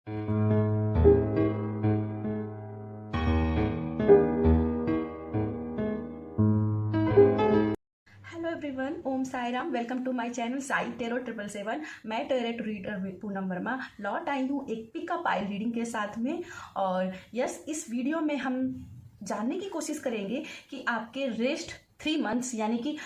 Hello everyone, Om Sai Ram. Welcome to my channel Sai tarot 777। मैं टेरेट reader Poonam Verma लौट आई हूँ एक पिका पाइल रीडिंग के साथ में। और यस, इस वीडियो में हम जानने की कोशिश करेंगे कि आपके रेस्ट 3 मंथ्स यानी कि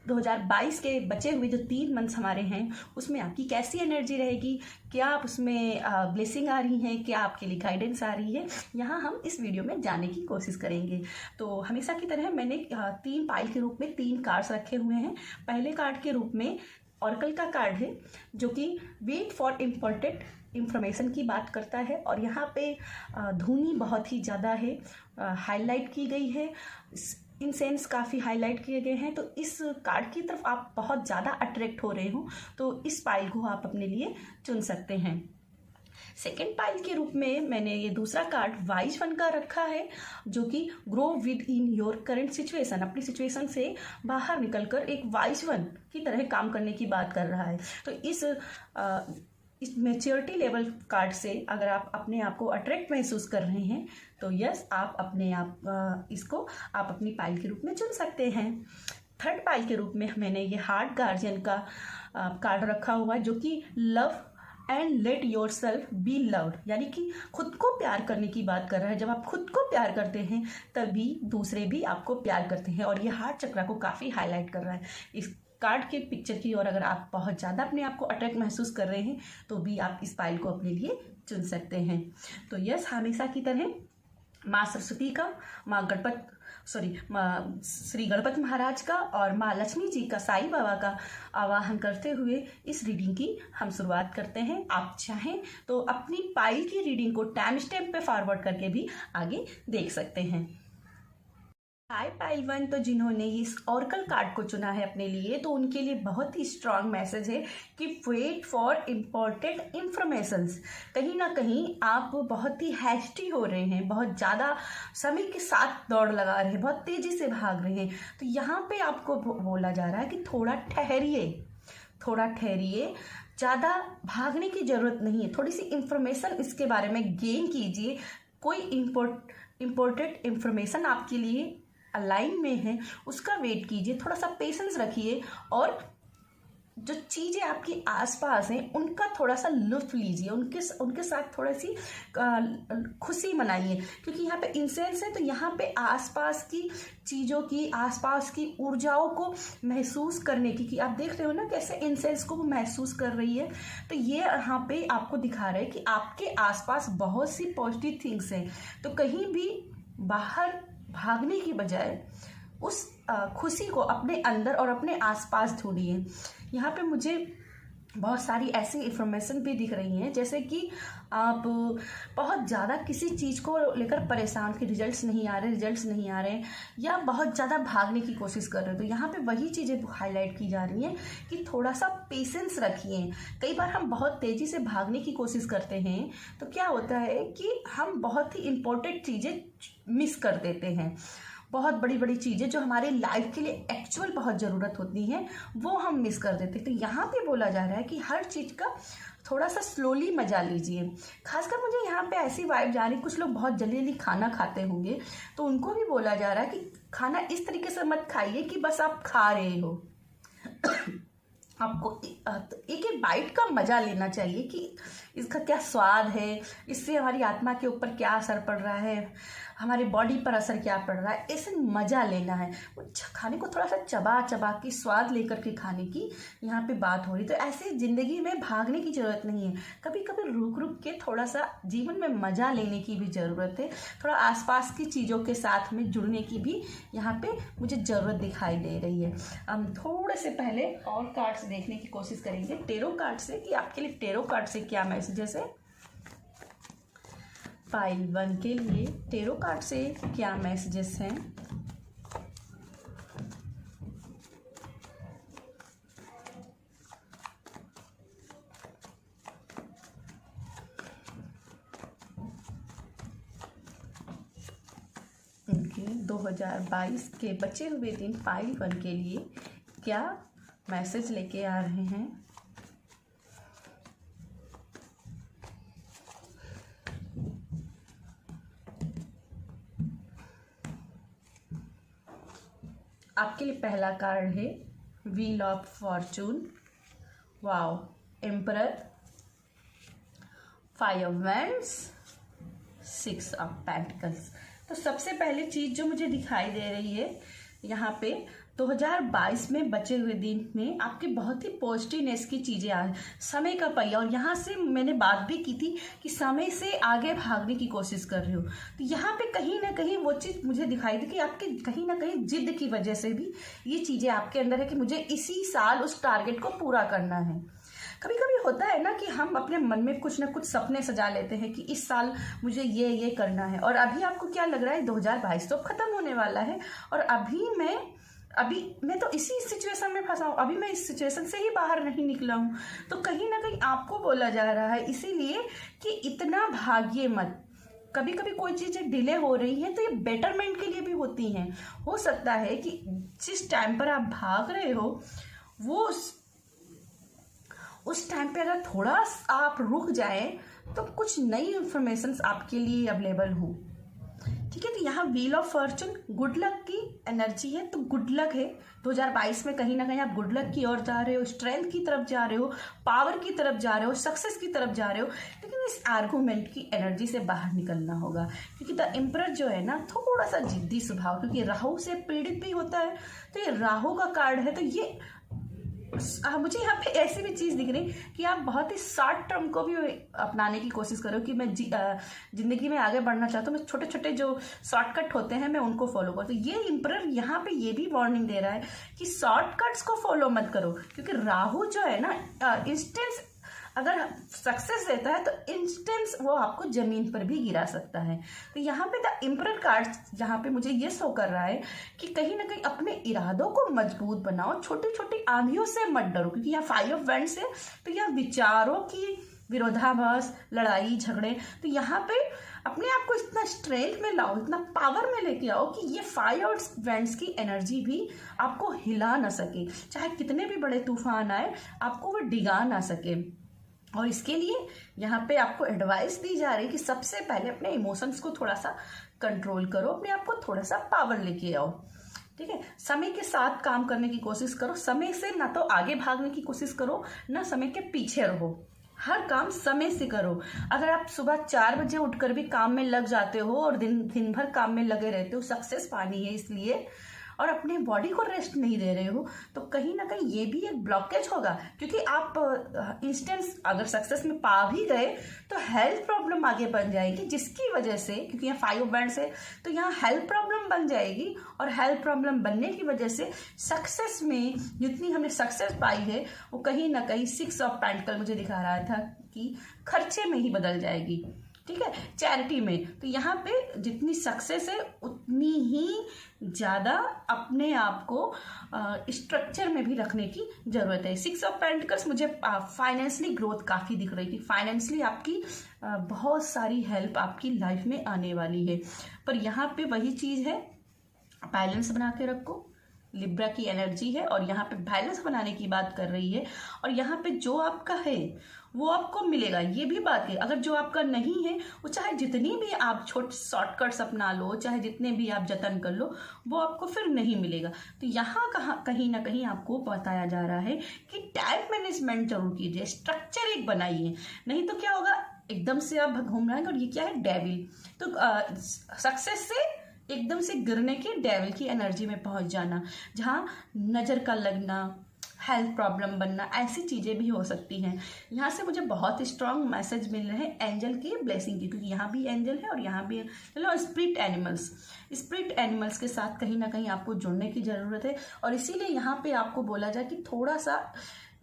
2022 के बचे हुए जो 3 मंथ्स हमारे हैं उसमें आपकी कैसी एनर्जी रहेगी, क्या आप उसमें ब्लेसिंग आ रही हैं, क्या आपके लिए गाइडेंस आ रही है, यहाँ हम इस वीडियो में जानने की कोशिश करेंगे। तो हमेशा की तरह मैंने 3 पाइल के रूप में 3 कार्ड्स रखे हुए हैं। पहले कार्ड के रूप में ऑरेकल का कार्ड है जो कि वेट फॉर इम्पोर्टेंट इंफॉर्मेशन की बात करता है और यहाँ पे धुनी बहुत ही ज़्यादा है, हाईलाइट की गई है, इंसेंस काफ़ी हाईलाइट किए गए हैं। तो इस कार्ड की तरफ आप बहुत ज़्यादा अट्रैक्ट हो रहे हो तो इस पाइल को आप अपने लिए चुन सकते हैं। सेकेंड पाइल के रूप में मैंने ये दूसरा कार्ड वाइज वन का रखा है जो कि grow with in your current situation, अपनी सिचुएशन से बाहर निकलकर एक वाइज वन की तरह काम करने की बात कर रहा है। तो इस मेच्योरिटी लेवल कार्ड से अगर आप अपने आप को अट्रैक्ट महसूस कर रहे हैं तो यस, आप अपने आप इसको आप अपनी पाइल के रूप में चुन सकते हैं। थर्ड पाइल के रूप में मैंने ये हार्ट गार्जियन का कार्ड रखा हुआ है जो कि love and let your self be loved, यानी कि खुद को प्यार करने की बात कर रहा है। जब आप खुद को प्यार करते हैं तभी दूसरे भी आपको प्यार करते हैं और ये हार्ट चक्र को काफ़ी हाईलाइट कर रहा है। इस कार्ड के पिक्चर की और अगर आप बहुत ज़्यादा अपने आप को अट्रैक्ट महसूस कर रहे हैं तो भी आप इस पाइल को अपने लिए चुन सकते हैं। तो यस, हमेशा की तरह माँ सरस्वती का, श्री गणपति महाराज का और माँ लक्ष्मी जी का, साईं बाबा का आवाहन करते हुए इस रीडिंग की हम शुरुआत करते हैं। आप चाहें तो अपनी पाइल की रीडिंग को टाइम स्टेप पे फॉरवर्ड करके भी आगे देख सकते हैं। हाय पाइल वन, तो जिन्होंने इस ऑरेकल कार्ड को चुना है अपने लिए तो उनके लिए बहुत ही स्ट्रांग मैसेज है कि वेट फॉर इम्पोर्टेंट इंफॉर्मेशंस। कहीं ना कहीं आप बहुत ही हैस्टी हो रहे हैं, बहुत ज़्यादा समय के साथ दौड़ लगा रहे हैं, बहुत तेज़ी से भाग रहे हैं। तो यहाँ पे आपको बोला जा रहा है कि थोड़ा ठहरिए, ज़्यादा भागने की ज़रूरत नहीं है। थोड़ी सी इंफॉर्मेशन इसके बारे में गेन कीजिए। कोई इम्पोर्टेंट इंफॉर्मेशन आपके लिए अलाइन में है, उसका वेट कीजिए, थोड़ा सा पेशेंस रखिए और जो चीज़ें आपके आसपास हैं उनका थोड़ा सा लुत्फ लीजिए, उनके साथ थोड़ी सी खुशी मनाइए। क्योंकि यहाँ पे इंसेंस है तो यहाँ पे आसपास की चीज़ों की, आसपास की ऊर्जाओं को महसूस करने की, कि आप देख रहे हो ना कैसे इंसेंस को वो महसूस कर रही है। तो ये यहाँ पे आपको दिखा रहा है कि आपके आसपास बहुत सी पॉजिटिव थिंग्स हैं। तो कहीं भी बाहर भागने की बजाय उस खुशी को अपने अंदर और अपने आसपास ढूंढिए। यहाँ पे मुझे बहुत सारी ऐसी इंफॉर्मेशन भी दिख रही हैं जैसे कि आप बहुत ज़्यादा किसी चीज़ को लेकर परेशान कि रिजल्ट्स नहीं आ रहे या बहुत ज़्यादा भागने की कोशिश कर रहे हो। तो यहाँ पे वही चीज़ें हाईलाइट की जा रही हैं कि थोड़ा सा पेशेंस रखिए। कई बार हम बहुत तेज़ी से भागने की कोशिश करते हैं तो क्या होता है कि हम बहुत ही इम्पोर्टेंट चीज़ें मिस कर देते हैं। बहुत बड़ी बड़ी चीज़ें जो हमारे लाइफ के लिए एक्चुअल बहुत ज़रूरत होती हैं वो हम मिस कर देते हैं। तो यहाँ पे बोला जा रहा है कि हर चीज़ का थोड़ा सा स्लोली मजा लीजिए। खासकर मुझे यहाँ पे ऐसी वाइब जा रही, कुछ लोग बहुत जल्दी जल्दी खाना खाते होंगे तो उनको भी बोला जा रहा है कि खाना इस तरीके से मत खाइए कि बस आप खा रहे हो। आपको एक एक बाइट का मजा लेना चाहिए कि इसका क्या स्वाद है, इससे हमारी आत्मा के ऊपर क्या असर पड़ रहा है, हमारे बॉडी पर असर क्या पड़ रहा है, ऐसे मज़ा लेना है। खाने को थोड़ा सा चबा के स्वाद लेकर के खाने की यहाँ पे बात हो रही। तो ऐसे ज़िंदगी में भागने की ज़रूरत नहीं है, कभी कभी रुक के थोड़ा सा जीवन में मज़ा लेने की भी ज़रूरत है। थोड़ा आसपास की चीज़ों के साथ में जुड़ने की भी यहाँ पे मुझे ज़रूरत दिखाई दे रही है। हम थोड़े से पहले और कार्ड्स देखने की कोशिश करेंगे टेरो कार्ड से कि आपके लिए टेरो कार्ड से क्या मैसेजेस है। पाइल वन के लिए टेरो कार्ड से क्या मैसेजेस हैं। उनके 2022 के बचे हुए दिन पाइल वन के लिए क्या मैसेज लेके आ रहे हैं। आपके लिए पहला कार्ड है wheel of Fortune, wow, emperor, 5 of wands, 6 of pentacles. तो सबसे पहले चीज जो मुझे दिखाई दे रही है यहाँ पे 2022 में बचे हुए दिन में आपके बहुत ही पॉजिटिवनेस की चीजें आ, समय का पहिया, और यहाँ से मैंने बात भी की थी कि समय से आगे भागने की कोशिश कर रहे हो। तो यहाँ पे कहीं ना कहीं वो चीज मुझे दिखाई दी कि आपके कहीं ना कहीं जिद की वजह से भी ये चीजें आपके अंदर है कि मुझे इसी साल उस टारगेट को पूरा करना है। कभी कभी होता है ना कि हम अपने मन में कुछ ना कुछ सपने सजा लेते हैं कि इस साल मुझे ये करना है, और अभी आपको क्या लग रहा है 2022 तो खत्म होने वाला है, और अभी मैं तो इसी सिचुएशन में फंसा हूँ, अभी मैं इस सिचुएशन से ही बाहर नहीं निकला हूँ। तो कहीं ना कहीं आपको बोला जा रहा है इसीलिए कि इतना भागिए मत। कभी कभी कोई चीजें डिले हो रही हैं तो ये बेटरमेंट के लिए भी होती हैं। हो सकता है कि जिस टाइम पर आप भाग रहे हो वो उस टाइम पे अगर थोड़ा आप रुक जाएं तो कुछ नई इंफॉर्मेशन आपके लिए अवेलेबल हो। ठीक है, तो यहाँ wheel of Fortune good luck की एनर्जी है, तो गुड लक है 2022 में। कहीं ना कहीं आप गुड लक की ओर जा रहे हो, स्ट्रेंथ की तरफ जा रहे हो, पावर की तरफ जा रहे हो, सक्सेस की तरफ जा रहे हो। लेकिन इस आर्गूमेंट की एनर्जी से बाहर निकलना होगा, क्योंकि द एम्परर जो है ना थोड़ा सा जिद्दी स्वभाव, क्योंकि राहु से पीड़ित भी होता है। तो ये राहु का कार्ड है, तो ये मुझे यहाँ पे ऐसी भी चीज दिख रही कि आप बहुत ही शॉर्ट टर्म को भी अपनाने की कोशिश करो कि मैं जिंदगी में आगे बढ़ना चाहता हूँ, मैं छोटे छोटे जो शॉर्टकट होते हैं मैं उनको फॉलो करूँ। तो ये एम्परर यहाँ पे ये भी वार्निंग दे रहा है कि शॉर्टकट्स को फॉलो मत करो, क्योंकि राहु जो है ना इंस्टेंस अगर सक्सेस देता है तो इंस्टेंस वो आपको जमीन पर भी गिरा सकता है। तो यहाँ पे द एम्परर कार्ड यहाँ पे मुझे ये शो कर रहा है कि कहीं ना कहीं अपने इरादों को मजबूत बनाओ, छोटी छोटी आंधियों से मत डरो, क्योंकि यहाँ 5 ऑफ वैंड्स है। तो यहाँ विचारों की विरोधाभास, लड़ाई झगड़े, तो यहाँ पे अपने आप को इतना स्ट्रेंथ में लाओ, इतना पावर में लेके आओ कि ये 5 ऑफ वैंड्स की एनर्जी भी आपको हिला ना सके, चाहे कितने भी बड़े तूफान आए आपको वो डिगा ना सके। और इसके लिए यहाँ पे आपको एडवाइस दी जा रही है कि सबसे पहले अपने इमोशंस को थोड़ा सा कंट्रोल करो, अपने आप को थोड़ा सा पावर लेके आओ। ठीक है, समय के साथ काम करने की कोशिश करो, समय से ना तो आगे भागने की कोशिश करो ना समय के पीछे रहो, हर काम समय से करो। अगर आप सुबह 4 बजे उठकर भी काम में लग जाते हो और दिन भर काम में लगे रहते हो, सक्सेस पानी है इसलिए, और अपने बॉडी को रेस्ट नहीं दे रहे हो, तो कहीं ना कहीं ये भी एक ब्लॉकेज होगा। क्योंकि आप इंस्टेंस अगर सक्सेस में पा भी गए तो हेल्थ प्रॉब्लम आगे बन जाएगी, जिसकी वजह से, क्योंकि यहाँ 5 ऑफ वैंड्स है तो यहाँ हेल्थ प्रॉब्लम बन जाएगी, और हेल्थ प्रॉब्लम बनने की वजह से सक्सेस में जितनी हमने सक्सेस पाई है वो कहीं ना कहीं 6 ऑफ पेंटिकल मुझे दिखा रहा था कि खर्चे में ही बदल जाएगी। ठीक है, चैरिटी में। तो यहाँ पे जितनी सक्सेस है उतनी ही ज़्यादा अपने आप को स्ट्रक्चर में भी रखने की ज़रूरत है। 6 ऑफ पेंटिकल्स मुझे फाइनेंशियली ग्रोथ काफ़ी दिख रही थी, फाइनेंशियली आपकी बहुत सारी हेल्प आपकी लाइफ में आने वाली है। पर यहाँ पे वही चीज़ है, बैलेंस बना के रखो, लिब्रा की एनर्जी है और यहाँ पे बैलेंस बनाने की बात कर रही है। और यहाँ पे जो आपका है वो आपको मिलेगा, ये भी बात है। अगर जो आपका नहीं है वो चाहे जितनी भी आप छोटे शॉर्टकट्स अपना लो, चाहे जितने भी आप जतन कर लो, वो आपको फिर नहीं मिलेगा। तो यहाँ कहीं ना कहीं आपको बताया जा रहा है कि टाइम मैनेजमेंट जरूर कीजिए, स्ट्रक्चर एक बनाइए, नहीं तो क्या होगा एकदम से आप घूम रहे हैं। और ये क्या है, डेविल, तो सक्सेस से एकदम से गिरने की, डेविल की एनर्जी में पहुंच जाना, जहां नजर का लगना, हेल्थ प्रॉब्लम बनना, ऐसी चीजें भी हो सकती हैं। यहाँ से मुझे बहुत स्ट्रांग मैसेज मिल रहे हैं एंजल की ब्लेसिंग की, क्योंकि यहाँ भी एंजल है और यहाँ भी चलो स्पिरिट एनिमल्स के साथ कहीं ना कहीं आपको जुड़ने की जरूरत है। और इसीलिए यहाँ पे आपको बोला जाए कि थोड़ा सा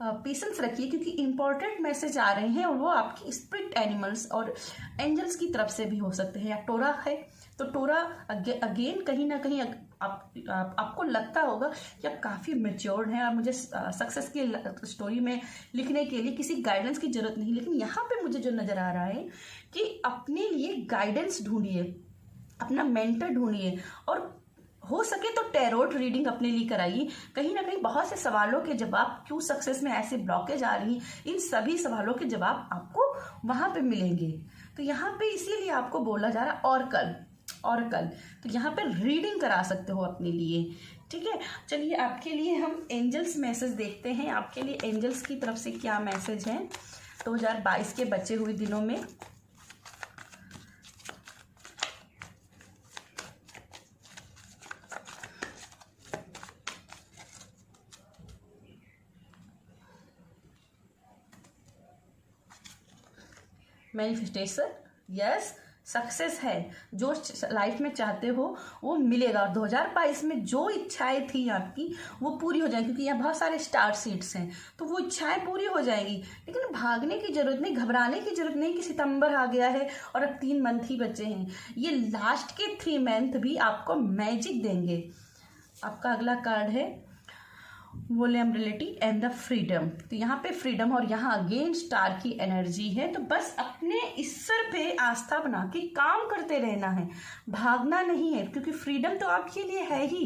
पेशेंस रखिए, क्योंकि इंपॉर्टेंट मैसेज आ रहे हैं और वो आपकी स्पिरिट एनिमल्स और एंजल्स की तरफ से भी हो सकते हैं। या टोरा है तो टोरा अगेन कहीं ना कहीं आपको लगता होगा कि आप काफ़ी मैच्योर्ड हैं और मुझे सक्सेस की स्टोरी में लिखने के लिए किसी गाइडेंस की जरूरत नहीं। लेकिन यहाँ पे मुझे जो नज़र आ रहा है कि अपने लिए गाइडेंस ढूंढिए, अपना मेंटर ढूंढिए, और हो सके तो टैरोट रीडिंग अपने लिए कराइए। कहीं ना कहीं बहुत से सवालों के जवाब, क्यों सक्सेस में ऐसे ब्लॉकेज आ रही, इन सभी सवालों के जवाब आपको वहां पे मिलेंगे। तो यहाँ पे इसीलिए आपको बोला जा रहा है और कल तो यहाँ पे रीडिंग करा सकते हो अपने लिए ठीक है, चलिए आपके लिए हम एंजल्स मैसेज देखते हैं। आपके लिए एंजल्स की तरफ से क्या मैसेज है 2022 के बचे हुए दिनों में। मैनिफेस्टेशन, यस, सक्सेस है। जो लाइफ में चाहते हो वो मिलेगा। और 2022 में जो इच्छाएं थी आपकी वो पूरी हो जाएंगी, क्योंकि यहाँ बहुत सारे स्टार सीड्स हैं, तो वो इच्छाएं पूरी हो जाएंगी। लेकिन भागने की जरूरत नहीं, घबराने की जरूरत नहीं कि सितंबर आ गया है और अब 3 मंथ ही बचे हैं। ये लास्ट के 3 मंथ भी आपको मैजिक देंगे। आपका अगला कार्ड है वोलेबिलिटी एंड द फ्रीडम। तो यहाँ पे फ्रीडम और यहाँ अगेन स्टार की एनर्जी है। तो बस अपने ईश्वर पे आस्था बना के काम करते रहना है, भागना नहीं है, क्योंकि फ्रीडम तो आपके लिए है ही,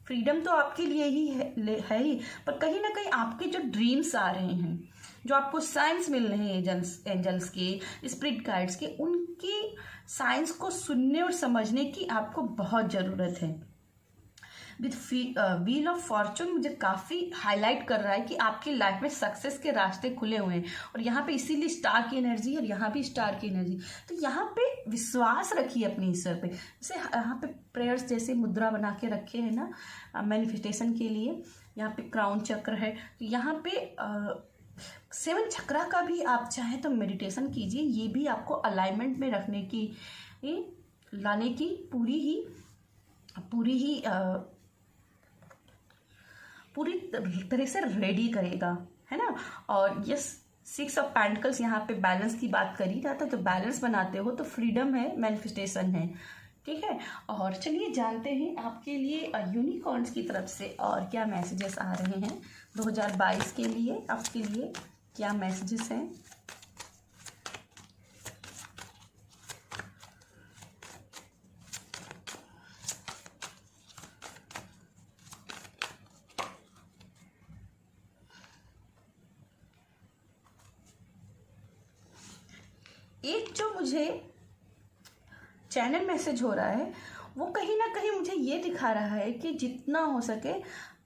फ्रीडम तो आपके लिए ही है ही। पर कहीं ना कहीं आपके जो ड्रीम्स आ रहे हैं, जो आपको साइंस मिल रहे हैं एंजल्स के, स्पिरिट गाइड्स के, उनकी साइंस को सुनने और समझने की आपको बहुत ज़रूरत है। विद व्हील ऑफ फॉर्चून मुझे काफ़ी हाईलाइट कर रहा है कि आपकी लाइफ में सक्सेस के रास्ते खुले हुए हैं। और यहाँ पे इसीलिए स्टार की एनर्जी और यहाँ भी स्टार की एनर्जी। तो यहाँ पे विश्वास रखिए अपने ईश्वर पे। जैसे यहाँ पे प्रेयर्स जैसे मुद्रा बना के रखे हैं ना मैनिफेस्टेशन के लिए। यहाँ पे क्राउन चक्र है, तो यहाँ पे 7 चक्रा का भी आप चाहें तो मेडिटेशन कीजिए। ये भी आपको अलाइनमेंट में रखने की, लाने की पूरी तरह से रेडी करेगा, है ना। और यस, 6 ऑफ पेंटिकल्स यहाँ पे बैलेंस की बात कर ही रहा था। तो बैलेंस बनाते हो तो फ्रीडम है, मैनिफेस्टेशन है, ठीक है। और चलिए जानते हैं आपके लिए यूनिकॉर्न्स की तरफ से और क्या मैसेजेस आ रहे हैं 2022 के लिए। आपके लिए क्या मैसेजेस हैं। एक जो मुझे चैनल मैसेज हो रहा है वो कहीं ना कहीं मुझे ये दिखा रहा है कि जितना हो सके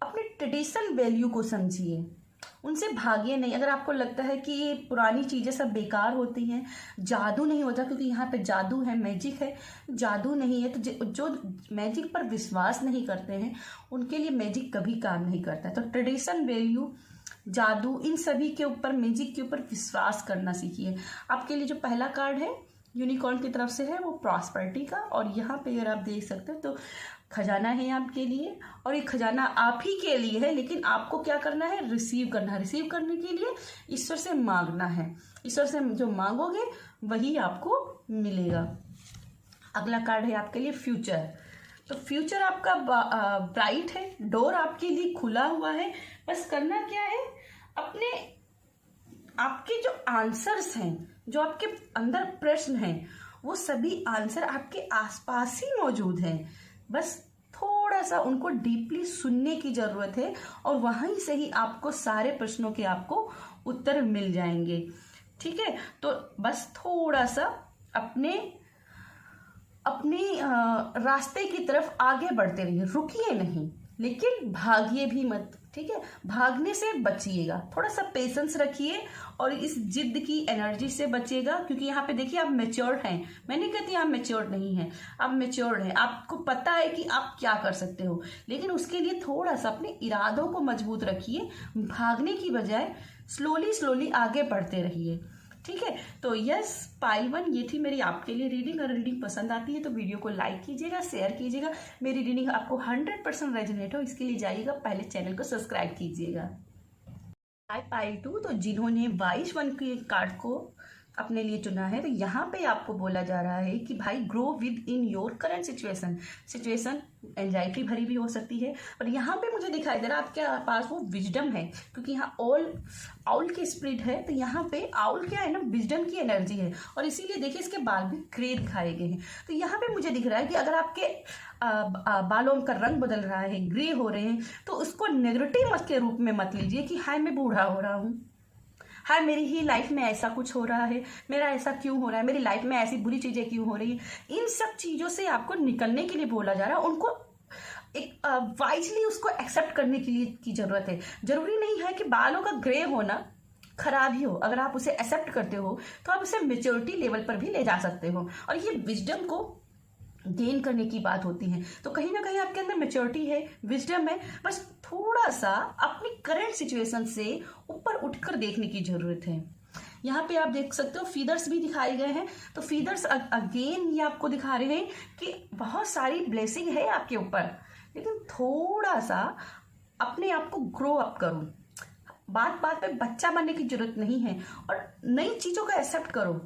अपने ट्रेडिशनल वैल्यू को समझिए, उनसे भागिए नहीं। अगर आपको लगता है कि ये पुरानी चीज़ें सब बेकार होती हैं, जादू नहीं होता, क्योंकि यहाँ पे जादू है, मैजिक है, जादू नहीं है, तो जो मैजिक पर विश्वास नहीं करते हैं उनके लिए मैजिक कभी काम नहीं करता है। तो ट्रेडिशन वैल्यू, जादू, इन सभी के ऊपर, मैजिक के ऊपर विश्वास करना सीखिए। आपके लिए जो पहला कार्ड है यूनिकॉर्न की तरफ से है वो प्रॉस्पेरिटी का। और यहाँ पे अगर आप देख सकते हो तो खजाना है आपके लिए, और ये खजाना आप ही के लिए है, लेकिन आपको क्या करना है, रिसीव करना है। रिसीव करने के लिए ईश्वर से मांगना है। ईश्वर से जो मांगोगे वही आपको मिलेगा। अगला कार्ड है आपके लिए फ्यूचर। तो फ्यूचर आपका ब्राइट है, डोर आपके लिए खुला हुआ है। बस करना क्या है, अपने आपके जो आंसर्स हैं, जो आपके अंदर प्रश्न हैं, वो सभी आंसर आपके आसपास ही मौजूद हैं। बस थोड़ा सा उनको डीपली सुनने की जरूरत है और वहीं से ही आपको सारे प्रश्नों के आपको उत्तर मिल जाएंगे, ठीक है। तो बस थोड़ा सा अपने रास्ते की तरफ आगे बढ़ते रहिए, रुकिए नहीं, लेकिन भागिए भी मत, ठीक है। भागने से बचिएगा, थोड़ा सा पेशेंस रखिए और इस जिद की एनर्जी से बचिएगा। क्योंकि यहाँ पे देखिए आप मैच्योर्ड हैं, मैं नहीं कहती आप मैच्योर्ड नहीं हैं, आप मैच्योर्ड हैं, आपको पता है कि आप क्या कर सकते हो, लेकिन उसके लिए थोड़ा सा अपने इरादों को मजबूत रखिए। भागने की बजाय स्लोली आगे बढ़ते रहिए, ठीक है। तो यस, पाइल 1 ये थी मेरी आपके लिए रीडिंग। अगर रीडिंग पसंद आती है तो वीडियो को लाइक कीजिएगा, शेयर कीजिएगा। मेरी रीडिंग आपको 100% रेजोनेट हो इसके लिए जाइएगा, पहले चैनल को सब्सक्राइब कीजिएगा। पाइल 2, तो जिन्होंने 22 के कार्ड को अपने लिए चुना है, तो यहाँ पे आपको बोला जा रहा है कि भाई grow with in your current situation anxiety भरी भी हो सकती है, पर यहाँ पे मुझे दिखाई दे रहा है आपके पास वो विजडम है, क्योंकि यहाँ आउल की स्पिरिट है। तो यहाँ पे आउल क्या है ना, विजडम की एनर्जी है, और इसीलिए देखिए इसके बाल भी ग्रे दिखाए गए हैं। तो यहाँ पे मुझे दिख रहा है कि अगर आपके बालों का रंग बदल रहा है, ग्रे हो रहे हैं, तो उसको नेगेटिव के रूप में मत लीजिए कि हाय मैं बूढ़ा हो रहा हूँ, हाय मेरी ही लाइफ में ऐसा कुछ हो रहा है, मेरा ऐसा क्यों हो रहा है, मेरी लाइफ में ऐसी बुरी चीज़ें क्यों हो रही है। इन सब चीज़ों से आपको निकलने के लिए बोला जा रहा है। उनको एक वाइजली उसको एक्सेप्ट करने के लिए की जरूरत है। जरूरी नहीं है कि बालों का ग्रे होना खराब ही हो, अगर आप उसे एक्सेप्ट करते हो तो आप उसे मेच्योरिटी लेवल पर भी ले जा सकते हो। और ये विजडम को गेन करने की बात होती है। तो कहीं ना कहीं आपके अंदर मेच्योरिटी है, विजडम है, बस थोड़ा सा अपनी करंट सिचुएशन से ऊपर उठकर देखने की जरूरत है। यहाँ पे आप देख सकते हो फीदर्स भी दिखाए गए हैं। तो फीदर्स अगेन ये आपको दिखा रहे हैं कि बहुत सारी ब्लेसिंग है आपके ऊपर, लेकिन थोड़ा सा अपने आप को ग्रो अप करो। बात बात पे बच्चा बनने की जरूरत नहीं है और नई चीजों का एक्सेप्ट करो।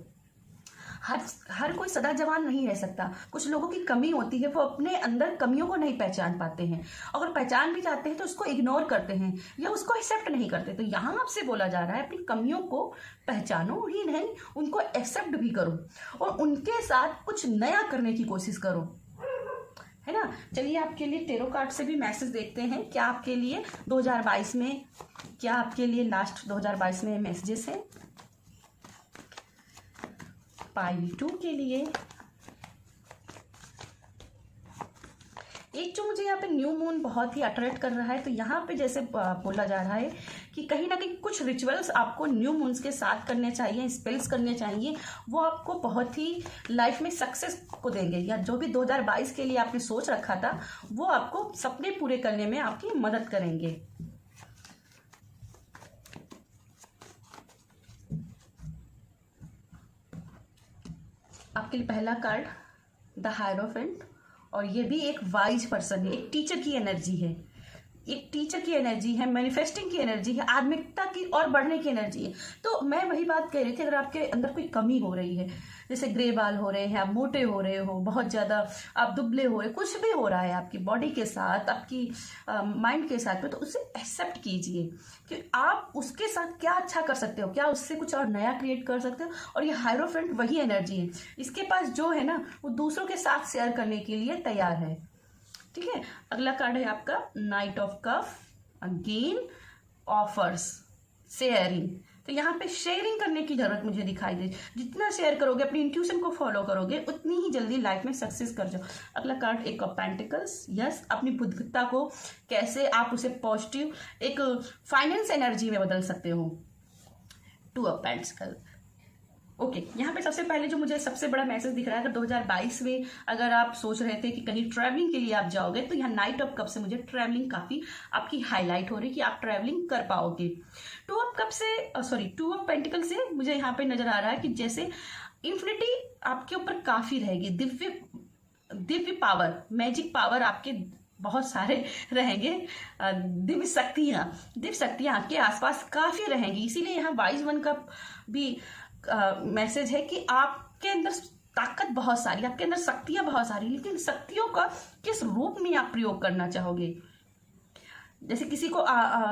हर कोई सदा जवान नहीं रह सकता। कुछ लोगों की कमी होती है, वो अपने अंदर कमियों को नहीं पहचान पाते हैं। अगर पहचान भी जाते हैं तो उसको इग्नोर करते हैं या उसको एक्सेप्ट नहीं करते। तो यहाँ आपसे बोला जा रहा है अपनी कमियों को पहचानो ही नहीं, उनको एक्सेप्ट भी करो और उनके साथ कुछ नया करने की कोशिश करो, है ना। चलिए आपके लिए टेरो कार्ड से भी मैसेज देखते हैं। क्या आपके लिए 2022 में, क्या आपके लिए लास्ट 2022 में मैसेजेस हैं पाइल 2 के लिए। एक जो मुझे यहाँ पे न्यू मून बहुत ही अट्रैक्ट कर रहा है। तो यहाँ पे जैसे बोला जा रहा है कि कहीं ना कहीं कुछ रिचुअल्स आपको न्यू मून्स के साथ करने चाहिए, स्पेल्स करने चाहिए, वो आपको बहुत ही लाइफ में सक्सेस को देंगे। या जो भी 2022 के लिए आपने सोच रखा था वो आपको सपने पूरे करने में आपकी मदद करेंगे। आपके लिए पहला कार्ड द हायरोफेंट, और ये भी एक वाइज पर्सन है, एक टीचर की एनर्जी है, एक टीचर की एनर्जी है, मैनिफेस्टिंग की एनर्जी है, आध्यात्मिकता की और बढ़ने की एनर्जी है। तो मैं वही बात कह रही थी, अगर आपके अंदर कोई कमी हो रही है, जैसे ग्रे बाल हो रहे हैं, आप मोटे हो रहे हो, बहुत ज़्यादा आप दुबले हो रहे, कुछ भी हो रहा है आपकी बॉडी के साथ, आपकी माइंड के साथ में, तो उसे एक्सेप्ट कीजिए कि आप उसके साथ क्या अच्छा कर सकते हो, क्या उससे कुछ और नया क्रिएट कर सकते हो। और ये हायरोफेंट वही एनर्जी है, इसके पास जो है ना वो दूसरों के साथ शेयर करने के लिए तैयार है। ठीक है, अगला कार्ड है आपका night of cup, again offers, sharing. तो यहाँ पे शेयरिंग करने की जरूरत मुझे दिखाई दे। जितना शेयर करोगे, अपनी इंट्यूशन को फॉलो करोगे, उतनी ही जल्दी लाइफ में सक्सेस कर जाओ। अगला कार्ड एक ऑफ पेंटिकल्स, यस, अपनी बुद्धिमत्ता को कैसे आप उसे पॉजिटिव एक फाइनेंस एनर्जी में बदल सकते हो। Two of pentacle, okay. यहाँ पे सबसे पहले जो मुझे सबसे बड़ा मैसेज दिख रहा है, अगर 2022 में अगर आप सोच रहे थे कि कहीं ट्रैवलिंग के लिए आप जाओगे, तो यहाँ नाइट ऑफ कप से मुझे ट्रैवलिंग काफी आपकी हाईलाइट हो रही है कि आप ट्रैवलिंग कर पाओगे। टू ऑफ पेंटिकल से मुझे यहाँ पे नजर आ रहा है कि जैसे इन्फिनिटी आपके ऊपर काफी रहेगी, दिव्य पावर, मैजिक पावर आपके बहुत सारे रहेंगे, दिव्य शक्तियां आपके आसपास काफी रहेंगी। इसीलिए यहाँ वाइज वन का भी मैसेज है कि आपके अंदर ताकत बहुत सारी, आपके अंदर शक्तियां बहुत सारी, लेकिन शक्तियों का किस रूप में आप प्रयोग करना चाहोगे। जैसे किसी को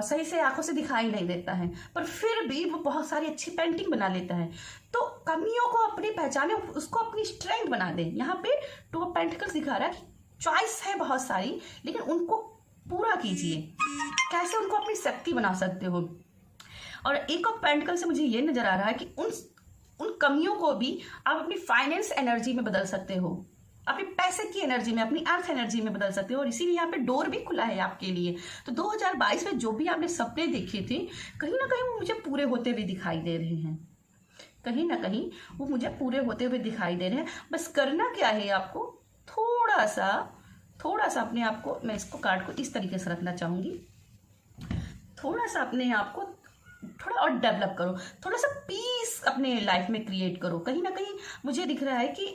सही से आंखों से दिखाई नहीं देता है, पर फिर भी वो बहुत सारी अच्छी पेंटिंग बना लेता है। तो कमियों को अपनी पहचाने, उसको अपनी स्ट्रेंथ बना दे। यहाँ पे टू ऑफ पेंटिकल्स दिखा रहा है कि चॉइस है बहुत सारी, लेकिन उनको पूरा कीजिए। कैसे उनको अपनी शक्ति बना सकते हो। और एक ऑफ पेंटिकल से मुझे ये नजर आ रहा है कि उन कमियों को भी आप अपनी फाइनेंस एनर्जी में बदल सकते हो, अपने पैसे की एनर्जी में, अपनी अर्थ एनर्जी में बदल सकते हो। और इसीलिए यहाँ पे डोर भी खुला है आपके लिए। तो 2022 में जो भी आपने सपने देखे थे, कहीं ना कहीं वो मुझे पूरे होते हुए दिखाई दे रहे हैं, कहीं ना कहीं वो मुझे पूरे होते हुए दिखाई दे रहे हैं। बस करना क्या है आपको, थोड़ा सा अपने आप को, मैं इसको कार्ड को इस तरीके से रखना चाहूंगी, थोड़ा सा अपने आप को थोड़ा और डेवलप करो, थोड़ा सा पीस अपने लाइफ में क्रिएट करो। कहीं ना कहीं मुझे दिख रहा है कि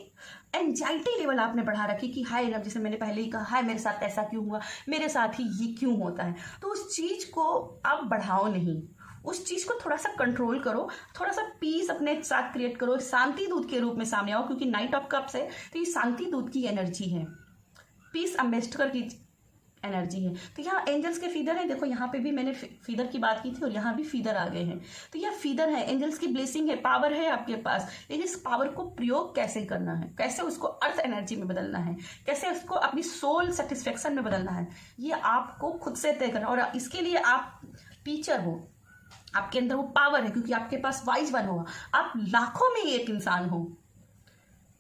एंजाइटी लेवल आपने बढ़ा रखी कि हाय, जैसे मैंने पहले ही कहा, हाय मेरे साथ ऐसा क्यों हुआ, मेरे साथ ही ये क्यों होता है। तो उस चीज को आप बढ़ाओ नहीं, उस चीज को थोड़ा सा कंट्रोल करो, थोड़ा सा पीस अपने साथ क्रिएट करो, शांति दूत के रूप में सामने आओ, क्योंकि नाइट ऑफ कप्स है तो ये शांति दूत की एनर्जी है, पीस एम्बेसडर की एनर्जी है। तो यहाँ एंजल्स के फीदर है, देखो यहाँ पे भी मैंने फीदर की बात की थी और यहाँ भी फीदर आ गए हैं। तो यह फीदर है, एंजल्स की ब्लेसिंग है, पावर है आपके पास, लेकिन इस पावर को प्रयोग कैसे करना है, कैसे उसको अर्थ एनर्जी में बदलना है, कैसे उसको अपनी सोल सेटिस्फेक्शन में बदलना है, ये आपको खुद से तय करना। और इसके लिए आप टीचर हो, आपके अंदर वो पावर है, क्योंकि आपके पास वाइज वन होगा, आप लाखों में एक इंसान हो,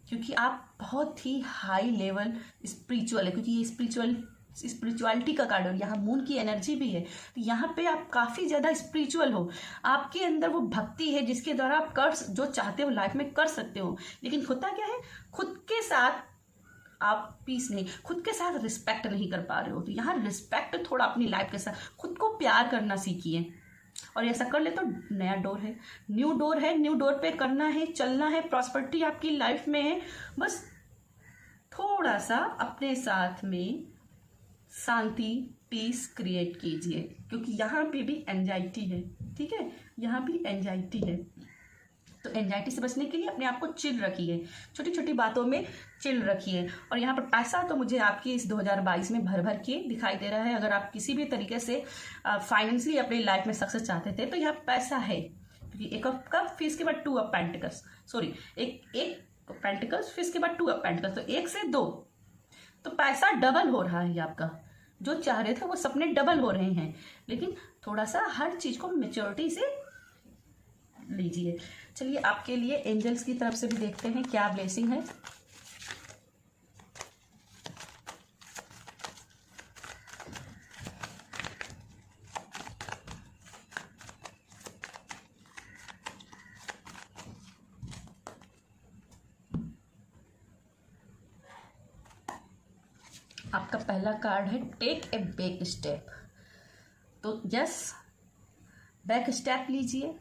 क्योंकि आप बहुत ही हाई लेवल स्पिरिचुअल है, क्योंकि ये स्पिरिचुअल स्पिरिचुअलिटी का कार्ड, और यहाँ मून की एनर्जी भी है। तो यहाँ पे आप काफ़ी ज़्यादा स्पिरिचुअल हो, आपके अंदर वो भक्ति है जिसके द्वारा आप कर जो चाहते हो लाइफ में कर सकते हो। लेकिन होता क्या है, खुद के साथ आप पीस नहीं, खुद के साथ रिस्पेक्ट नहीं कर पा रहे हो। तो यहाँ रिस्पेक्ट थोड़ा अपनी लाइफ के साथ खुद को प्यार करना सीखिए, और ऐसा कर ले तो नया डोर है, न्यू डोर है, न्यू डोर पे करना है, चलना है, प्रॉस्पेरिटी आपकी लाइफ में है। बस थोड़ा सा अपने साथ में शांति, पीस क्रिएट कीजिए, क्योंकि यहाँ पे भी एंजाइटी है। ठीक है, यहाँ भी एंजाइटी है। तो एंजाइटी से बचने के लिए अपने आप को चिल रखिए, छोटी छोटी बातों में चिल रखिए। और यहाँ पर पैसा तो मुझे आपकी इस 2022 में भर भर के दिखाई दे रहा है। अगर आप किसी भी तरीके से फाइनेंशियली अपनी लाइफ में सक्सेस चाहते थे तो यहाँ पैसा है, क्योंकि एक ऑफ कप फिर इसके बाद 2 ऑफ पेंटिकल्स, सॉरी एक पेंटिकल्स फिर इसके बाद 2 ऑफ पेंटिकल्स, तो 1 से 2, तो पैसा डबल हो रहा है आपका। जो चाह रहे थे वो सपने डबल हो रहे हैं। लेकिन थोड़ा सा हर चीज को मेच्योरिटी से लीजिए। चलिए आपके लिए एंजल्स की तरफ से भी देखते हैं क्या ब्लेसिंग है। आपका पहला कार्ड है टेक ए बैक स्टेप। तो यस, बैक स्टेप लीजिए,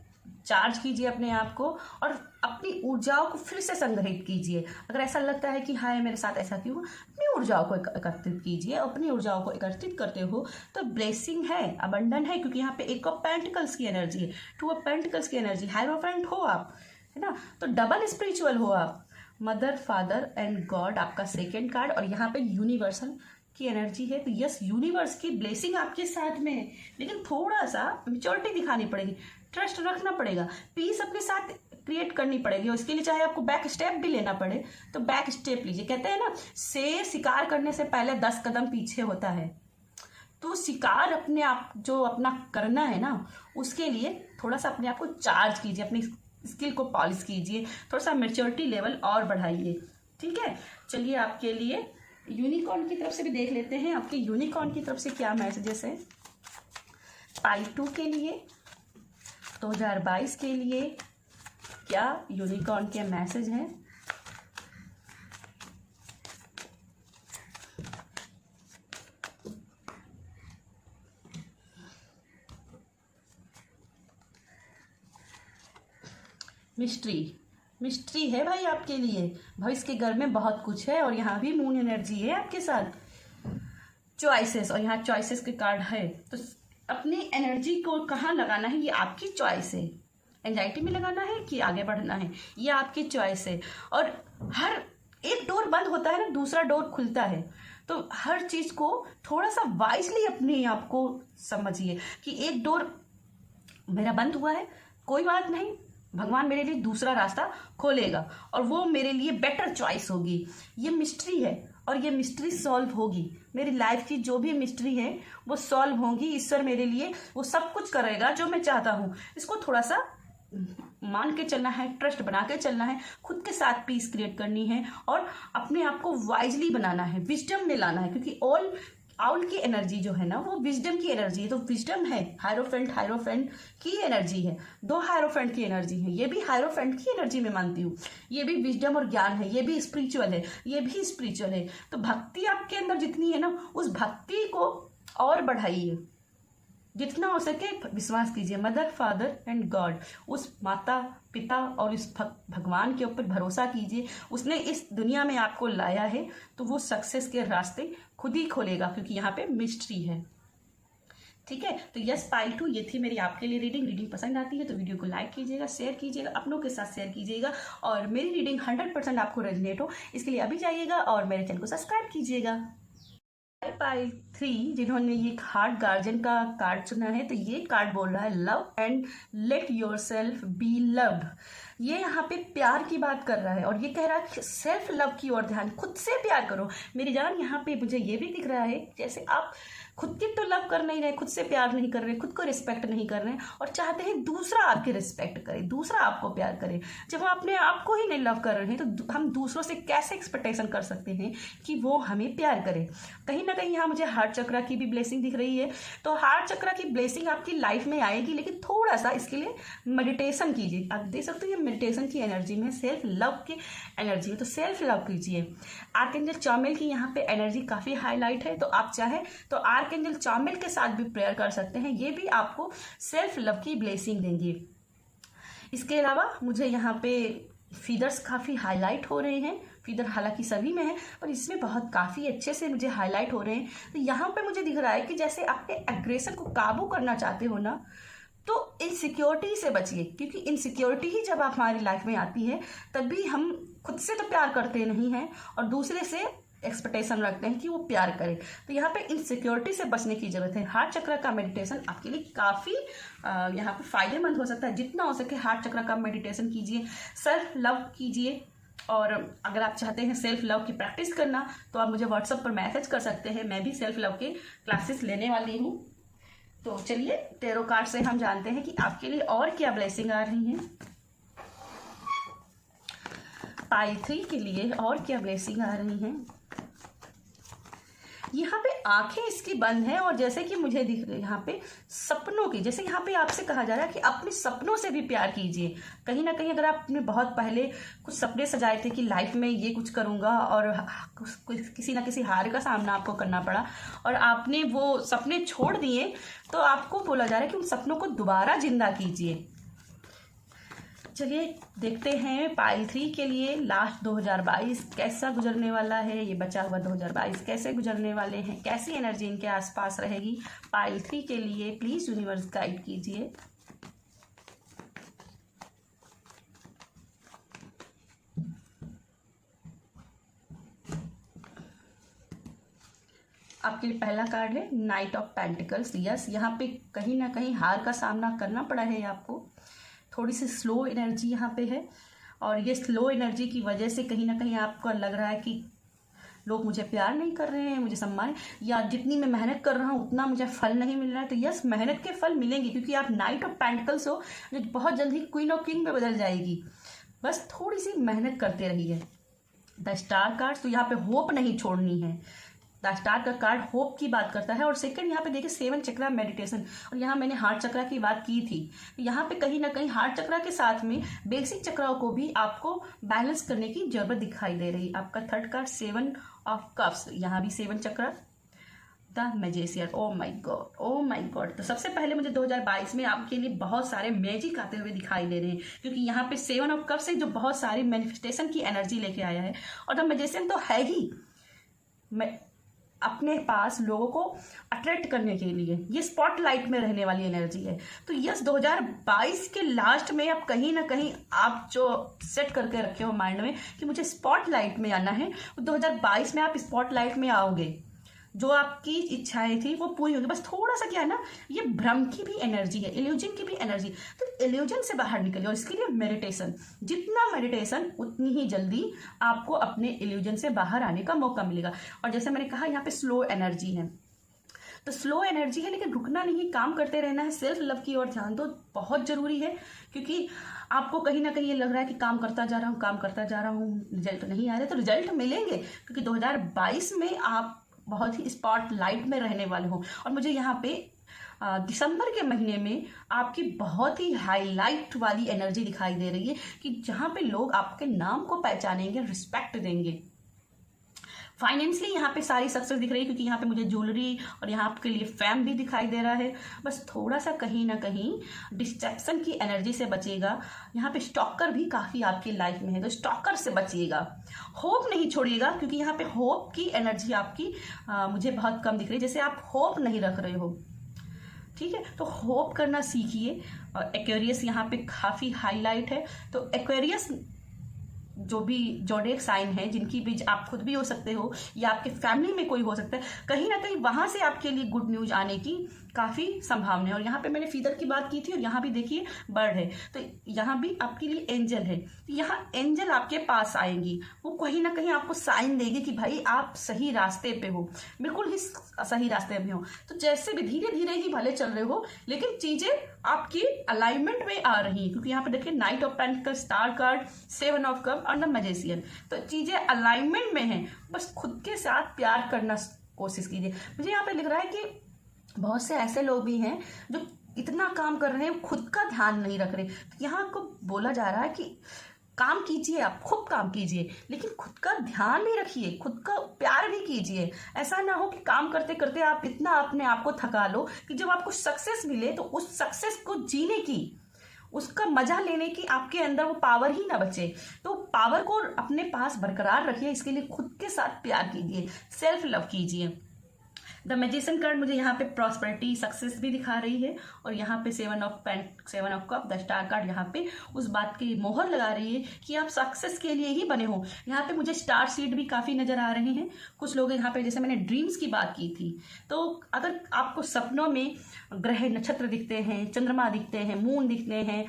चार्ज कीजिए अपने आप को और अपनी ऊर्जाओं को फिर से संग्रहित कीजिए। अगर ऐसा लगता है कि हाय मेरे साथ ऐसा क्यों, अपनी ऊर्जाओं को एकत्रित कीजिए। अपनी ऊर्जाओं को एकत्रित करते हो तो ब्लेसिंग है, अबंडन है, क्योंकि यहाँ पे 1 ऑफ पेंटिकल्स की एनर्जी है, 2 ऑफ पेंटिकल्स की एनर्जी, हायरोफेंट हो आप, है ना, तो डबल स्पिरिचुअल हो आप। मदर, फादर एंड गॉड आपका सेकेंड कार्ड, और यहाँ पे यूनिवर्सल की एनर्जी है। तो यस, यूनिवर्स की ब्लेसिंग आपके साथ में है, लेकिन थोड़ा सा मैच्योरिटी दिखानी पड़ेगी, ट्रस्ट रखना पड़ेगा, पीस अपने साथ क्रिएट करनी पड़ेगी। और इसके लिए चाहे आपको बैक स्टेप भी लेना पड़े तो बैक स्टेप लीजिए। कहते हैं ना, शेर शिकार करने से पहले 10 कदम पीछे होता है। तो शिकार अपने आप जो अपना करना है ना, उसके लिए थोड़ा सा अपने आप को चार्ज कीजिए, अपनी स्किल को पॉलिश कीजिए, थोड़ा सा मैच्योरिटी लेवल और बढ़ाइए। ठीक है, चलिए आपके लिए यूनिकॉर्न की तरफ से भी देख लेते हैं, आपके यूनिकॉर्न की तरफ से क्या मैसेजेस है पाई 2 के लिए 2022 के लिए, क्या यूनिकॉर्न के मैसेज हैं। मिस्ट्री है भाई आपके लिए, भविष्य के घर में बहुत कुछ है, और यहाँ भी मून एनर्जी है आपके साथ। चॉइसेस, और यहाँ चॉइसेस के कार्ड है, तो अपनी एनर्जी को कहाँ लगाना है ये आपकी चॉइस है। एंजाइटी में लगाना है कि आगे बढ़ना है, ये आपकी चॉइस है। और हर एक डोर बंद होता है ना, दूसरा डोर खुलता है। तो हर चीज को थोड़ा सा वाइजली अपने आप को समझिए कि एक डोर मेरा बंद हुआ है, कोई बात नहीं, भगवान मेरे लिए दूसरा रास्ता खोलेगा और वो मेरे लिए बेटर चॉइस होगी। ये मिस्ट्री है और ये मिस्ट्री सॉल्व होगी। मेरी लाइफ की जो भी मिस्ट्री है वो सॉल्व होगी। ईश्वर मेरे लिए वो सब कुछ करेगा जो मैं चाहता हूँ। इसको थोड़ा सा मान के चलना है, ट्रस्ट बना के चलना है, खुद के साथ पीस क्रिएट करनी है और अपने आप को वाइजली बनाना है, विजडम में लाना है, क्योंकि आउल की एनर्जी जो है ना वो विजडम की एनर्जी है। तो विजडम है, हायरोफेंट की एनर्जी है, 2 हायरोफेंट की एनर्जी है। ये भी हायरोफेंट की एनर्जी में मानती हूँ। ये भी विजडम और ज्ञान है, ये भी स्पिरिचुअल है, ये भी स्पिरिचुअल है। तो भक्ति आपके अंदर जितनी है ना, उस भक्ति को और बढ़ाइए, जितना हो सके विश्वास कीजिए। मदर, फादर एंड गॉड, उस माता पिता और इस भगवान के ऊपर भरोसा कीजिए। उसने इस दुनिया में आपको लाया है तो वो सक्सेस के रास्ते खुद ही खोलेगा, क्योंकि यहाँ पे मिस्ट्री है। ठीक है, तो यस पाइल 2 ये थी मेरी आपके लिए रीडिंग पसंद आती है तो वीडियो को लाइक कीजिएगा, शेयर कीजिएगा, अपनों के साथ शेयर कीजिएगा और मेरी रीडिंग 100% आपको रेजोनेट हो इसके लिए अभी जाइएगा और मेरे चैनल को सब्सक्राइब कीजिएगा। पाइल 3 जिन्होंने ये हार्ट गार्जियन का कार्ड चुना है, तो ये कार्ड बोल रहा है love and let your self be loved. ये यहाँ पे प्यार की बात कर रहा है और ये कह रहा है सेल्फ लव की ओर ध्यान, खुद से प्यार करो मेरी जान। यहाँ पे मुझे ये भी दिख रहा है जैसे आप खुद की तो लव कर नहीं रहे, खुद से प्यार नहीं कर रहे, खुद को रिस्पेक्ट नहीं कर रहे और चाहते हैं दूसरा आपकी रिस्पेक्ट करे, दूसरा आपको प्यार करे। जब हम अपने आप को ही नहीं लव कर रहे हैं तो हम दूसरों से कैसे एक्सपेक्टेशन कर सकते हैं कि वो हमें प्यार करे। कहीं ना कहीं यहाँ मुझे हार्ट चक्रा की भी ब्लेसिंग दिख रही है। तो हार्ट चक्रा की ब्लेसिंग आपकी लाइफ में आएगी, लेकिन थोड़ा सा इसके लिए मेडिटेशन कीजिए। आप देख सकते हो ये मेडिटेशन की एनर्जी में, सेल्फ लव की एनर्जी है, तो सेल्फ लव कीजिए। आर्कएंजल चामिल की यहाँ पे एनर्जी काफ़ी हाईलाइट है, तो आप चाहे तो आर्कएंजल चामिल के साथ भी प्रेयर कर सकते हैं, ये भी आपको सेल्फ लव की ब्लेसिंग देंगे। इसके अलावा मुझे यहाँ पे फीदर्स काफ़ी हाईलाइट हो रहे हैं। फीदर हालांकि सभी में है पर इसमें बहुत काफ़ी अच्छे से मुझे हाईलाइट हो रहे हैं। तो यहाँ पे मुझे दिख रहा है कि जैसे अपने एग्रेशन को काबू करना चाहते हो ना, तो इनसिक्योरिटी से बचिए, क्योंकि इनसिक्योरिटी ही जब आप हमारी लाइफ में आती है तभी हम खुद से तो प्यार करते नहीं हैं और दूसरे से एक्सपेक्टेशन रखते हैं कि वो प्यार करे। तो यहाँ पे इनसिक्योरिटी से बचने की ज़रूरत है। हार्ट चक्र का मेडिटेशन आपके लिए काफ़ी यहाँ पे फ़ायदेमंद हो सकता है। जितना हो सके हार्ट चक्र का मेडिटेशन कीजिए, सेल्फ लव कीजिए। और अगर आप चाहते हैं सेल्फ लव की प्रैक्टिस करना तो आप मुझे व्हाट्सएप पर मैसेज कर सकते हैं, मैं भी सेल्फ लव के क्लासेस लेने वाली हूँ। तो चलिए टैरो कार्ड से हम जानते हैं कि आपके लिए और क्या ब्लेसिंग आ रही हैं। पाइल 3 के लिए और क्या ब्लेसिंग आ रही हैं। यहाँ पे आंखें इसकी बंद हैं और जैसे कि मुझे दिख रही है यहाँ पे सपनों की, जैसे यहाँ पे आपसे कहा जा रहा है कि अपने सपनों से भी प्यार कीजिए। कहीं ना कहीं अगर आपने बहुत पहले कुछ सपने सजाए थे कि लाइफ में ये कुछ करूँगा और किसी ना किसी हार का सामना आपको करना पड़ा और आपने वो सपने छोड़ दिए, तो आपको बोला जा रहा है कि उन सपनों को दोबारा जिंदा कीजिए। चलिए देखते हैं पाइल 3 के लिए लास्ट 2022 कैसा गुजरने वाला है। ये बचा हुआ 2022 कैसे गुजरने वाले हैं, कैसी एनर्जी इनके आसपास रहेगी। पाइल 3 के लिए प्लीज यूनिवर्स गाइड कीजिए। आपके लिए पहला कार्ड है नाइट ऑफ पेंटिकल्स। यस, यहाँ पे कहीं ना कहीं हार का सामना करना पड़ा है आपको। थोड़ी सी स्लो एनर्जी यहाँ पे है और ये स्लो एनर्जी की वजह से कहीं ना कहीं आपको लग रहा है कि लोग मुझे प्यार नहीं कर रहे हैं, मुझे सम्मान, या जितनी मैं मेहनत कर रहा हूँ उतना मुझे फल नहीं मिल रहा है। तो यस, मेहनत के फल मिलेंगे क्योंकि आप नाइट ऑफ पेंटिकल्स हो जो बहुत जल्दी क्वीन ऑफ किंग में बदल जाएगी। बस थोड़ी सी मेहनत करते रहिए। द स्टार कार्ड, तो यहाँ पे होप नहीं छोड़नी है। द स्टार का कार्ड होप की बात करता है। और सेकंड यहाँ पे देखिए 7 चक्रा मेडिटेशन, और यहाँ मैंने हार्ट चक्रा की बात की थी। यहाँ पे कहीं ना कहीं हार्ट चक्रा के साथ में बेसिक चक्राओं को भी आपको बैलेंस करने की जरूरत दिखाई दे रही। आपका थर्ड कार्ड 7 ऑफ कप्स, यहाँ भी 7 chakra, the magician. Oh my god, oh my god. तो सबसे पहले मुझे 2022 में आपके लिए बहुत सारे मैजिक आते हुए दिखाई दे रहे हैं, क्योंकि यहाँ पे 7 ऑफ कप्स है जो बहुत सारी मैनिफेस्टेशन की एनर्जी लेके आया है। और द मैजिशियन तो है ही मैं अपने पास लोगों को अट्रैक्ट करने के लिए, ये स्पॉटलाइट में रहने वाली एनर्जी है। तो यस, 2022 के लास्ट में आप कहीं ना कहीं आप जो सेट करके रखे हो माइंड में कि मुझे स्पॉटलाइट में आना है, 2022 में आप स्पॉटलाइट में आओगे। जो आपकी इच्छाएं थी वो पूरी होगी। बस थोड़ा सा क्या है ना, ये भ्रम की भी एनर्जी है, इल्यूजन की भी एनर्जी। तो इल्यूजन से बाहर निकलिए और इसके लिए मेडिटेशन, जितना मेडिटेशन उतनी ही जल्दी आपको अपने इल्यूजन से बाहर आने का मौका मिलेगा। और जैसे मैंने कहा यहाँ पे स्लो एनर्जी है, तो स्लो एनर्जी है लेकिन रुकना नहीं, काम करते रहना है। सेल्फ लव की ओर ध्यान दो, बहुत जरूरी है, क्योंकि आपको कहीं ना कहीं ये लग रहा है कि काम करता जा रहा हूँ, काम करता जा रहा हूँ, रिजल्ट नहीं आ रहे। तो रिजल्ट मिलेंगे, क्योंकि 2022 में आप बहुत ही स्पॉटलाइट में रहने वाले हो। और मुझे यहाँ पे दिसंबर के महीने में आपकी बहुत ही हाईलाइट वाली एनर्जी दिखाई दे रही है कि जहाँ पे लोग आपके नाम को पहचानेंगे, रिस्पेक्ट देंगे। फाइनेंशियली यहाँ पे सारी सक्सेस दिख रही है, क्योंकि यहाँ पे मुझे ज्वेलरी और यहाँ आपके लिए फैम भी दिखाई दे रहा है। बस थोड़ा सा कहीं ना कहीं डिस्ट्रैक्शन की एनर्जी से बचिएगा। यहाँ पे स्टॉकर भी काफ़ी आपकी लाइफ में है, तो स्टॉकर से बचिएगा। होप नहीं छोड़िएगा, क्योंकि यहाँ पे होप की एनर्जी आपकी मुझे बहुत कम दिख रही है, जैसे आप होप नहीं रख रहे हो। ठीक है, तो होप करना सीखिए। और एक्वेरियस यहाँ पे काफ़ी हाईलाइट है। तो एक्वेरियस जो भी ज़ोडिएक साइन है, जिनकी भी आप खुद भी हो सकते हो या आपके फैमिली में कोई हो सकता है, कहीं ना कहीं वहाँ से आपके लिए गुड न्यूज आने की काफ़ी संभावना है। और यहाँ पे मैंने फीदर की बात की थी, और यहाँ भी देखिए बर्ड है, तो यहाँ भी आपके लिए एंजल है। तो यहाँ एंजल आपके पास आएंगी, वो कहीं ना कहीं आपको साइन देगी कि भाई आप सही रास्ते पे हो, बिल्कुल ही सही रास्ते पे हो। तो जैसे भी धीरे धीरे ही भले चल रहे हो, लेकिन चीज़ें आपकी अलाइनमेंट में आ रही हैं, क्योंकि यहाँ पे देखिए night of pentacle, star card, 7 of cup और द मैजिशियन। तो चीज़ें अलाइनमेंट में हैं, बस खुद के साथ प्यार करना कोशिश कीजिए। मुझे यहाँ पे लिख रहा है कि बहुत से ऐसे लोग भी हैं जो इतना काम कर रहे हैं, खुद का ध्यान नहीं रख रहे। तो यहाँ आपको बोला जा रहा है कि काम कीजिए, आप खूब काम कीजिए, लेकिन खुद का ध्यान भी रखिए, खुद का प्यार भी कीजिए। ऐसा ना हो कि काम करते करते आप इतना अपने आप को थका लो कि जब आपको सक्सेस मिले तो उस सक्सेस को जीने की, उसका मजा लेने की आपके अंदर वो पावर ही ना बचे। तो पावर को अपने पास बरकरार रखिए, इसके लिए खुद के साथ प्यार कीजिए, सेल्फ लव कीजिए। द मैजिशियन कार्ड मुझे यहाँ पे प्रॉस्पेरिटी, सक्सेस भी दिखा रही है, और यहाँ पे 7 of cup, the star card यहाँ पे उस बात की मोहर लगा रही है कि आप सक्सेस के लिए ही बने हो। यहाँ पे मुझे स्टार सीड भी काफ़ी नज़र आ रहे हैं। कुछ लोग यहाँ पे, जैसे मैंने ड्रीम्स की बात की थी, तो अगर आपको सपनों में ग्रह नक्षत्र दिखते हैं, चंद्रमा दिखते हैं, मून दिखते हैं,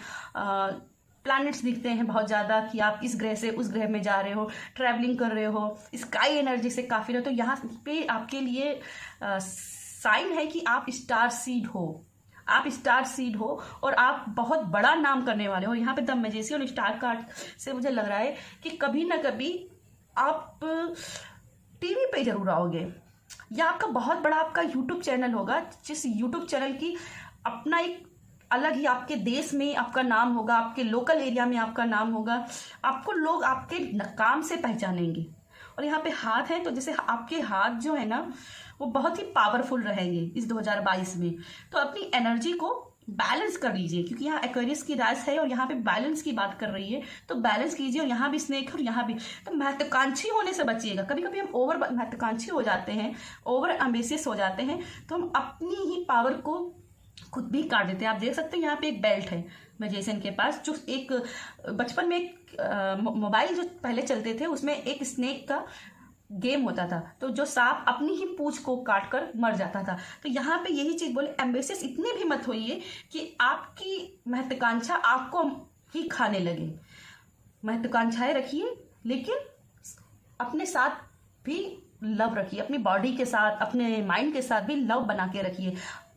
प्लैनेट्स दिखते हैं बहुत ज़्यादा, कि आप इस ग्रह से उस ग्रह में जा रहे हो, ट्रैवलिंग कर रहे हो, स्काई एनर्जी से काफ़ी रहे, तो यहाँ पे आपके लिए साइन है कि आप स्टार सीड हो, आप स्टार सीड हो और आप बहुत बड़ा नाम करने वाले हो। यहाँ पे द मैजिशियन और स्टार कार्ड से मुझे लग रहा है कि कभी ना कभी आप टीवी पे जरूर आओगे, या आपका बहुत बड़ा आपका यूट्यूब चैनल होगा, जिस यूट्यूब चैनल की अपना एक अलग ही आपके देश में आपका नाम होगा, आपके लोकल एरिया में आपका नाम होगा, आपको लोग आपके काम से पहचानेंगे। और यहाँ पे हाथ है, तो जैसे आपके हाथ जो है ना वो बहुत ही पावरफुल रहेंगे इस 2022 में। तो अपनी एनर्जी को बैलेंस कर लीजिए, क्योंकि यहाँ एक्वेरियस की राशि है और यहाँ पे बैलेंस की बात कर रही है, तो बैलेंस कीजिए। और यहाँ भी स्नेक है और यहाँ भी, तो महत्वाकांक्षी होने से बचिएगा। कभी कभी हम ओवर महत्वाकांक्षी हो जाते हैं, ओवर एम्बिशियस हो जाते हैं, तो हम अपनी ही पावर को खुद भी काट देते हैं। आप देख सकते हैं यहाँ पे एक बेल्ट है मैजिशियन के पास, जो एक बचपन में एक मोबाइल जो पहले चलते थे उसमें एक स्नेक का गेम होता था, तो जो सांप अपनी ही पूंछ को काट कर मर जाता था। तो यहाँ पे यही चीज बोले, एम्बिशियस इतने भी मत होइए कि आपकी महत्वाकांक्षा आपको ही खाने लगे। महत्वाकांक्षाएं रखिए, लेकिन अपने साथ भी लव रखिए, अपनी बॉडी के साथ, अपने माइंड के साथ भी लव बना के रखिए।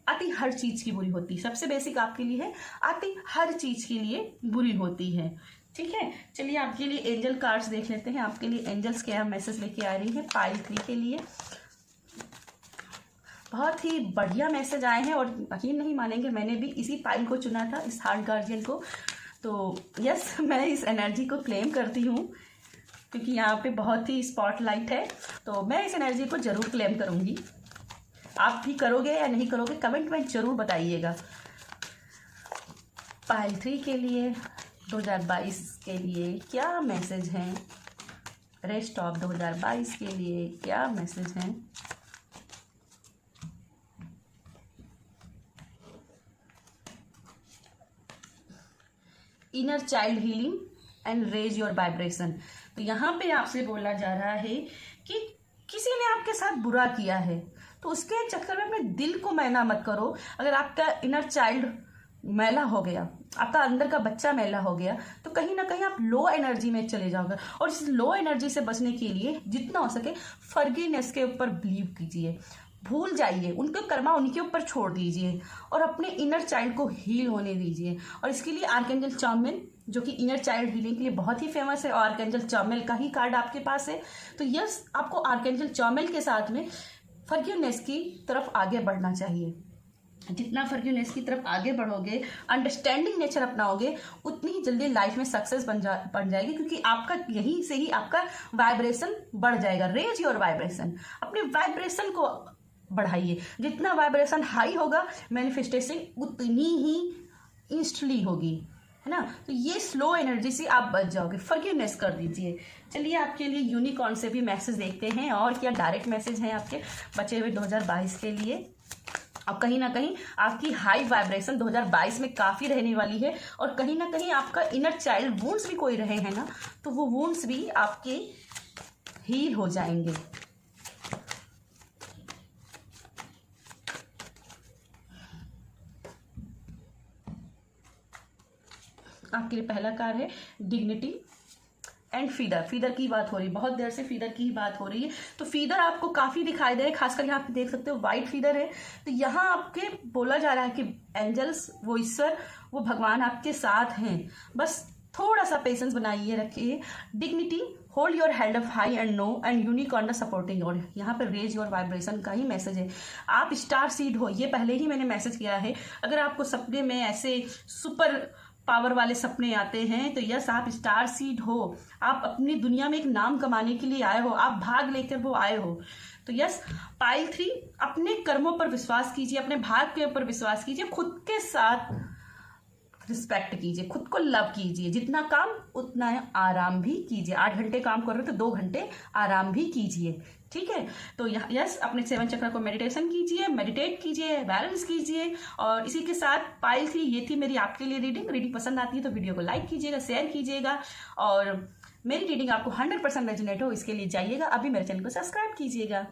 आती हर चीज की बुरी होती है, सबसे बेसिक आपके लिए है, आती हर चीज के लिए बुरी होती है। ठीक है, चलिए आपके लिए एंजल कार्ड्स देख लेते हैं, आपके लिए एंजल्स क्या मैसेज लेके आ रही है पाइल 3 के लिए। बहुत ही बढ़िया मैसेज आए हैं, और यकीन नहीं मानेंगे, मैंने भी इसी पाइल को चुना था, इस हार्ट गार्जियन को। तो यस, मैं इस एनर्जी को क्लेम करती हूँ, क्योंकि यहाँ पे बहुत ही स्पॉटलाइट है, तो मैं इस एनर्जी को जरूर क्लेम करूँगी। आप भी करोगे या नहीं करोगे, कमेंट में जरूर बताइएगा। पाइल 3 के लिए 2022 के लिए क्या मैसेज हैं, रेस्ट ऑफ 2022 के लिए क्या मैसेज हैं। Inner child healing and raise your vibration. तो यहाँ पे आपसे बोला जा रहा है कि किसी ने आपके साथ बुरा किया है, तो उसके चक्कर में अपने दिल को मैला मत करो। अगर आपका इनर चाइल्ड मैला हो गया, आपका अंदर का बच्चा मैला हो गया, तो कहीं ना कहीं आप लो एनर्जी में चले जाओगे। और इस लो एनर्जी से बचने के लिए जितना हो सके फॉरगिवनेस के ऊपर बिलीव कीजिए, भूल जाइए, उनके कर्मा उनके ऊपर छोड़ दीजिए और अपने इनर चाइल्ड को हील होने दीजिए। और इसके लिए आर्कएंजल चामिल, जो कि इनर चाइल्ड हीलिंग के लिए बहुत ही फेमस है, और आर्कएंजल चामिल का ही कार्ड आपके पास है, तो यस, आपको आर्कएंजल चामिल के साथ में फॉरगिवनेस की तरफ आगे बढ़ना चाहिए। जितना फॉरगिवनेस की तरफ आगे बढ़ोगे, अंडरस्टैंडिंग नेचर अपनाओगे, उतनी ही जल्दी लाइफ में सक्सेस बन जाएगी, क्योंकि आपका यहीं से ही आपका वाइब्रेशन बढ़ जाएगा। रेज योर वाइब्रेशन, अपने वाइब्रेशन को बढ़ाइए। जितना वाइब्रेशन हाई होगा, मैनिफेस्टेशन उतनी ही इंस्टेंटली होगी, है ना। तो ये स्लो एनर्जी से आप बच जाओगे, फॉरगिवनेस कर दीजिए। चलिए आपके लिए यूनिकॉर्न से भी मैसेज देखते हैं, और क्या डायरेक्ट मैसेज है आपके बचे हुए 2022 के लिए। अब कहीं ना कहीं आपकी हाई वाइब्रेशन 2022 में काफ़ी रहने वाली है, और कहीं ना कहीं आपका इनर चाइल्ड वुंड्स भी कोई रहे हैं ना, तो वो वुंड्स भी आपके हील हो जाएंगे। आपके लिए पहला कार्ड है डिग्निटी एंड फीदर। फीदर की बात हो रही है, बहुत देर से फीदर की ही बात हो रही है। तो फीदर आपको काफ़ी दिखाई दे रहे हैं, खासकर यहाँ पे देख सकते हो वाइट फीदर है। तो यहाँ आपके बोला जा रहा है कि एंजल्स, वो ईश्वर, वो भगवान आपके साथ हैं। बस थोड़ा सा पेशेंस बनाइए रखिए। Dignity, hold your head up high and no and unique on the supporting god. यहाँ पर रेज योर वाइब्रेशन का ही मैसेज है। आप स्टार सीड हो, ये पहले ही मैंने मैसेज किया है। अगर आपको सपने में ऐसे सुपर पावर वाले सपने आते हैं तो यस, आप स्टार सीड हो। आप अपनी दुनिया में एक नाम कमाने के लिए आए हो, आप भाग लेकर वो आए हो। तो यस, पाइल 3, अपने कर्मों पर विश्वास कीजिए, अपने भाग के ऊपर विश्वास कीजिए, खुद के साथ रिस्पेक्ट कीजिए, खुद को लव कीजिए। जितना काम उतना आराम भी कीजिए। 8 घंटे काम कर रहे हो तो 2 घंटे आराम भी कीजिए, ठीक है। तो यस, अपने 7 चक्र को मेडिटेशन कीजिए, मेडिटेट कीजिए, बैलेंस कीजिए। और इसी के साथ पाइल 3, ये थी मेरी आपके लिए रीडिंग पसंद आती है तो वीडियो को लाइक कीजिएगा, शेयर कीजिएगा। और मेरी रीडिंग आपको 100% रेजोनेट हो, इसके लिए जाइएगा अभी मेरे चैनल को सब्सक्राइब कीजिएगा।